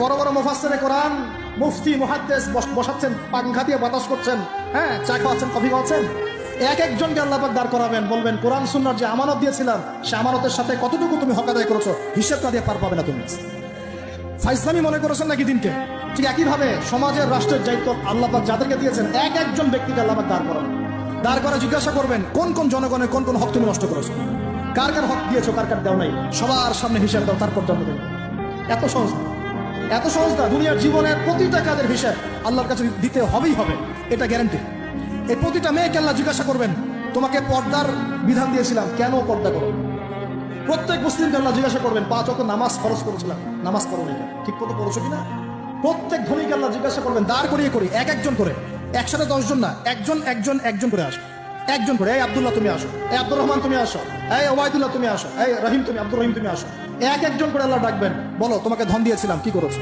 বড় বড় মুফাসসিরে কোরআন, মুফতি মুহাদ্দিস বসাচ্ছেন, পাংখা দিয়ে বাতাস করছেন, হ্যাঁ, চা খাওয়াচ্ছেন, কফি খাওয়াচ্ছেন। এক একজনকে আল্লাহ পাক দাঁড় করাবেন, বলবেন কোরআন সুন্নাহর যে আমানত দিয়েছিলাম সে আমানতের সাথে কতটুকু তুমি হক আদায় করেছো, হিসাব না দিয়ে পার পাবে না তুমি। ফাইজলামি মনে করেছেন নাকি দিনকে? ঠিক একইভাবে সমাজের, রাষ্ট্রের দায়িত্ব আল্লাহ পাক যাদেরকে দিয়েছেন এক একজন ব্যক্তিকে আল্লাহ পাক দাঁড় করাবেন। দাঁড় করে জিজ্ঞাসা করবেন কোন কোন জনগণের কোন কোন হক তুমি নষ্ট করেছো, কার কার হক দিয়েছো, কার কার দেও নাই, সবার সামনে হিসাব দাও, তারপর জন্ম দেবে। এত সহজ না, এত সহজ না। দুনিয়ার জীবনের প্রতিটা কাজের হিসাব আল্লাহর কাছে দিতে হবেই হবে, এটা গ্যারান্টি। এই প্রতিটা মেয়েকে আল্লাহ জিজ্ঞাসা করবেন, তোমাকে পর্দার বিধান দিয়েছিলাম, কেন পর্দা করো? প্রত্যেক মুসলিমকে আল্লাহ জিজ্ঞাসা করবেন, 5 ওয়াক্ত নামাজ ফরজ করেছিলাম, নামাজ পড়ো না, ঠিক মতো পড়েছো কিনা? প্রত্যেক ধনীকে আল্লাহ জিজ্ঞাসা করবেন, দাঁড় করিয়ে করি এক একজন করে, একসাথে 10 জন না, একজন একজন একজন করে আসো, একজন করে। এই আব্দুল্লাহ তুমি আসো, এই আব্দুর রহমান তুমি আসো, এই ওবায়দুল্লাহ তুমি আসো, এই রহিম তুমি, আব্দুর রহিম তুমি আসো। এক একজন করে আল্লাহ ডাকবেন, বলো তোমাকে ধন দিয়েছিলাম, কি করেছো?